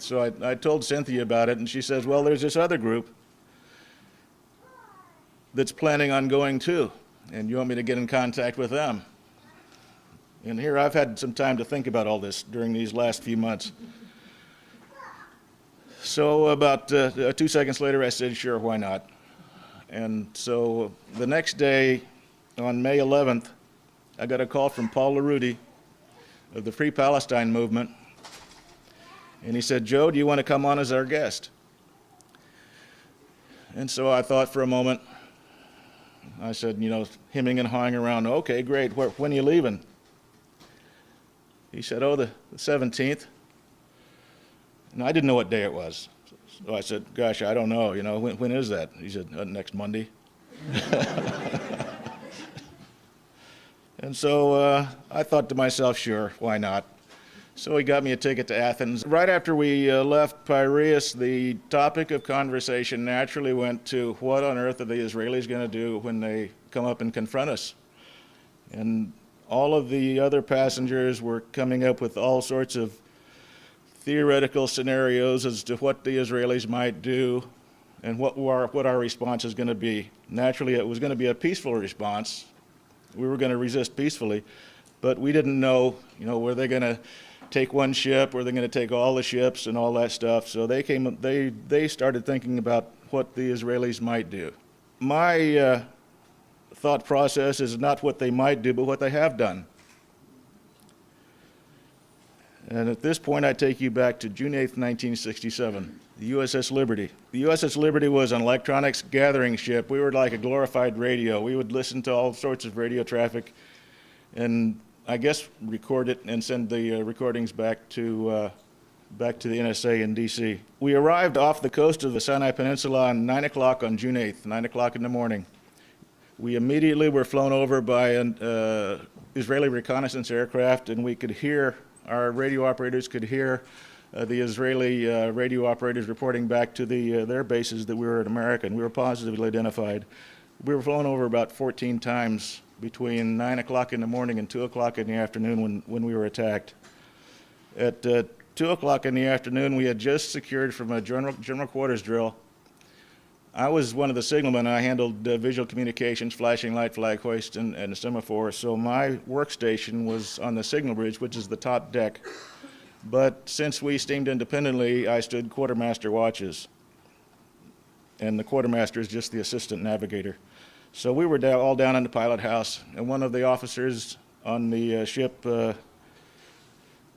So I told Cynthia about it, and she says, well, there's this other group that's planning on going too, and you want me to get in contact with them. And here I've had some time to think about all this during these last few months. So about 2 seconds later, I said, sure, why not? And so the next day, on May 11th, I got a call from Paul LaRudy of the Free Palestine movement. And he said, Joe, do you want to come on as our guest? And so I thought for a moment. I said, you know, hemming and hawing around, okay, great, when are you leaving? He said, oh, the 17th. And I didn't know what day it was. So I said, gosh, I don't know, you know, when is that? He said, next Monday. And so I thought to myself, sure, why not? So he got me a ticket to Athens. Right after we left Piraeus, the topic of conversation naturally went to what on earth are the Israelis going to do when they come up and confront us? And all of the other passengers were coming up with all sorts of theoretical scenarios as to what the Israelis might do and what our response is going to be. Naturally, it was going to be a peaceful response. We were going to resist peacefully, but we didn't know, you know, were they going to take one ship, or they're going to take all the ships and all that stuff. So they started thinking about what the Israelis might do. My thought process is not what they might do, but what they have done. And at this point, I take you back to June 8th, 1967, the USS Liberty. The USS Liberty was an electronics gathering ship. We were like a glorified radio. We would listen to all sorts of radio traffic and I guess record it and send the recordings back to the NSA in DC. We arrived off the coast of the Sinai Peninsula on 9 o'clock on June 8th, 9 o'clock in the morning. We immediately were flown over by an Israeli reconnaissance aircraft, and we could hear, our radio operators could hear the Israeli radio operators reporting back to their bases that we were an American. We were positively identified. We were flown over about 14 times between 9 o'clock in the morning and 2 o'clock in the afternoon when we were attacked. At 2 o'clock in the afternoon, we had just secured from a general quarters drill. I was one of the signalmen. I handled visual communications, flashing light, flag hoist, and semaphore. So my workstation was on the signal bridge, which is the top deck. But since we steamed independently, I stood quartermaster watches. And the quartermaster is just the assistant navigator. So we were all down in the pilot house, and one of the officers on the ship,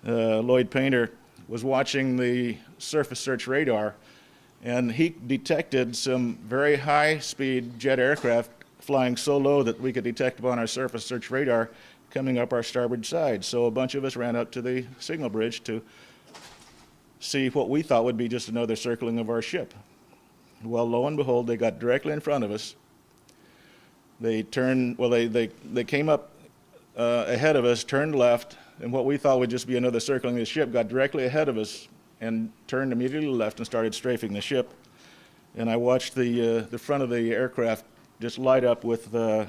Lloyd Painter, was watching the surface search radar, and he detected some very high-speed jet aircraft flying so low that we could detect upon our surface search radar coming up our starboard side. So a bunch of us ran up to the signal bridge to see what we thought would be just another circling of our ship. Well, lo and behold, they got directly in front of us. They turned, well, they came up ahead of us, turned left, and what we thought would just be another circling of the ship got directly ahead of us and turned immediately left and started strafing the ship. And I watched the front of the aircraft just light up with the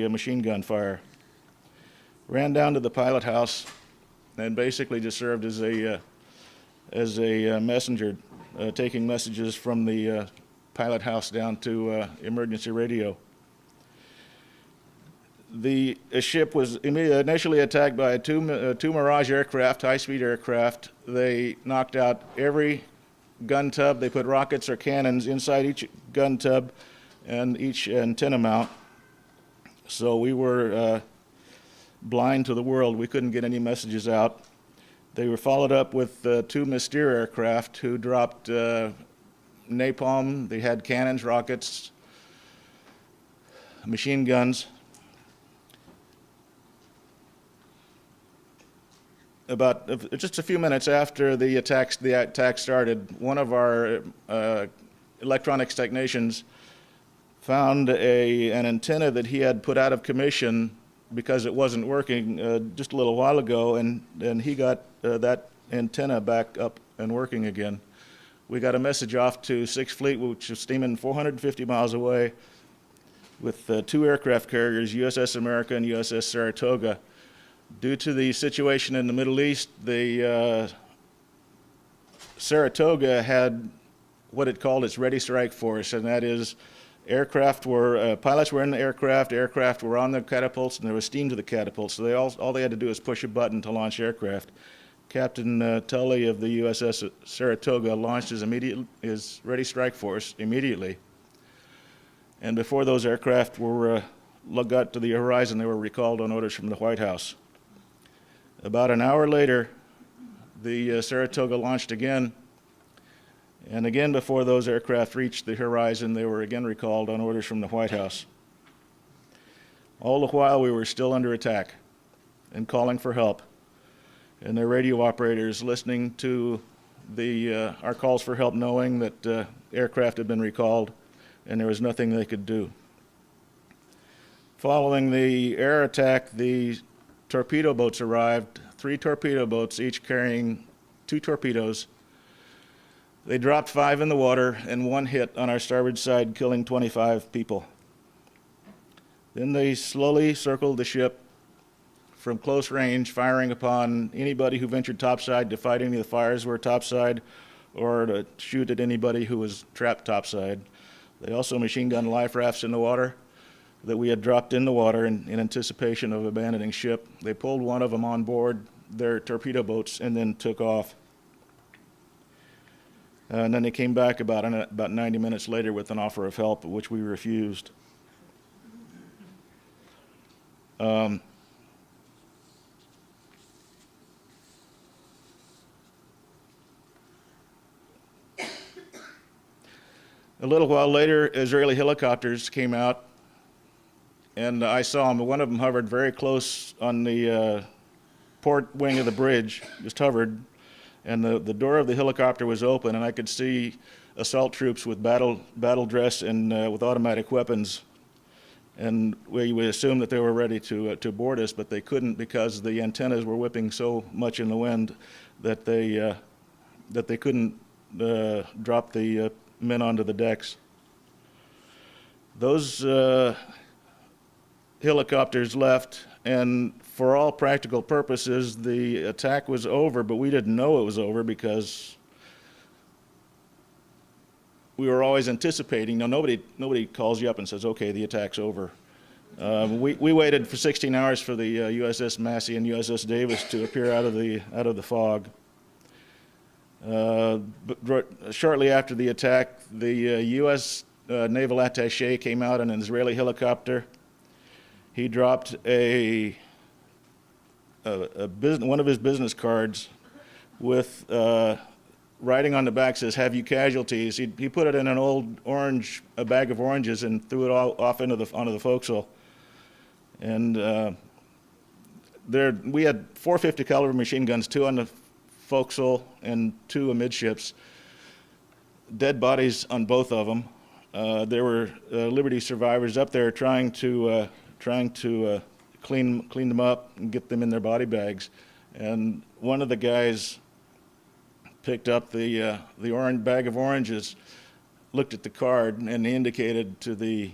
machine gun fire. Ran down to the pilot house and basically just served as a messenger, taking messages from the pilot house down to emergency radio. The ship was initially attacked by two Mirage aircraft, high-speed aircraft. They knocked out every gun tub. They put rockets or cannons inside each gun tub and each antenna mount. So we were blind to the world. We couldn't get any messages out. They were followed up with two Mystere aircraft who dropped napalm. They had cannons, rockets, machine guns. About just a few minutes after the attack started, one of our electronics technicians found an antenna that he had put out of commission because it wasn't working just a little while ago, and he got that antenna back up and working again. We got a message off to 6th Fleet, which was steaming 450 miles away, with two aircraft carriers, USS America and USS Saratoga. Due to the situation in the Middle East, the Saratoga had what it called its ready strike force, and that is pilots were in the aircraft were on the catapults, and there was steam to the catapults, so all they had to do was push a button to launch aircraft. Captain Tully of the USS Saratoga launched his ready strike force immediately, and before those aircraft got to the horizon, they were recalled on orders from the White House. About an hour later, the Saratoga launched again, and again before those aircraft reached the horizon, they were again recalled on orders from the White House. All the while, we were still under attack and calling for help, and their radio operators listening to our calls for help, knowing that aircraft had been recalled and there was nothing they could do. Following the air attack, the torpedo boats arrived, 3 torpedo boats, each carrying 2 torpedoes. They dropped 5 in the water, and 1 hit on our starboard side, killing 25 people. Then they slowly circled the ship from close range, firing upon anybody who ventured topside to fight any of the fires were topside, or to shoot at anybody who was trapped topside. They also machine gunned life rafts in the water that we had dropped in the water in anticipation of abandoning ship. They pulled one of them on board their torpedo boats and then took off. And then they came back about 90 minutes later with an offer of help, which we refused. A little while later, Israeli helicopters came out, and I saw them. One of them hovered very close on the port wing of the bridge, just hovered, and the door of the helicopter was open, and I could see assault troops with battle dress and with automatic weapons. And we would assume that they were ready to board us, but they couldn't because the antennas were whipping so much in the wind that they couldn't drop the men onto the decks. Those helicopters left, and for all practical purposes, the attack was over, but we didn't know it was over because we were always anticipating. Now, nobody calls you up and says, okay, the attack's over. We waited for 16 hours for the USS Massey and USS Davis to appear out of the fog. But shortly after the attack, the U.S. Naval Attaché came out in an Israeli helicopter. He dropped one of his business cards with writing on the back says, "Have you casualties?" He put it in an old a bag of oranges, and threw it all off onto the forecastle. And we had 450 caliber machine guns, 2 on the forecastle and 2 amidships. Dead bodies on both of them. There were Liberty survivors up there trying to clean them up and get them in their body bags. And one of the guys picked up the orange bag of oranges, looked at the card, and indicated to the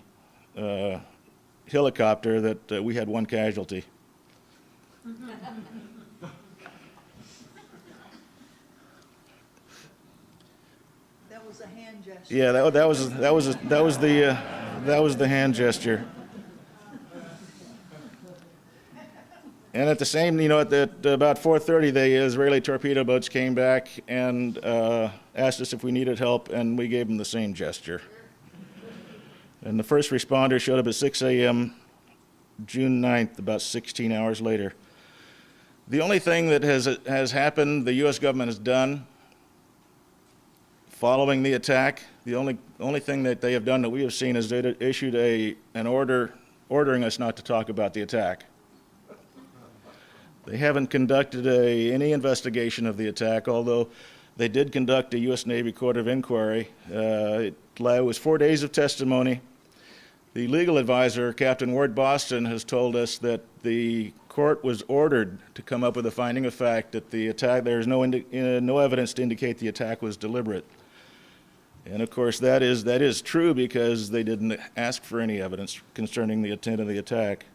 helicopter that we had 1 casualty. That was a hand gesture. Yeah, that was the hand gesture. And at the same, at about 4:30, the Israeli torpedo boats came back and asked us if we needed help, and we gave them the same gesture. And the first responder showed up at 6 a.m. June 9th, about 16 hours later. The only thing that has happened, the U.S. government has done following the attack, the only thing that they have done that we have seen is they issued an order ordering us not to talk about the attack. They haven't conducted any investigation of the attack, although they did conduct a U.S. Navy Court of Inquiry. It was 4 days of testimony. The legal advisor, Captain Ward Boston, has told us that the court was ordered to come up with a finding of fact that the attack, there's no evidence to indicate the attack was deliberate. And of course that is true because they didn't ask for any evidence concerning the intent of the attack.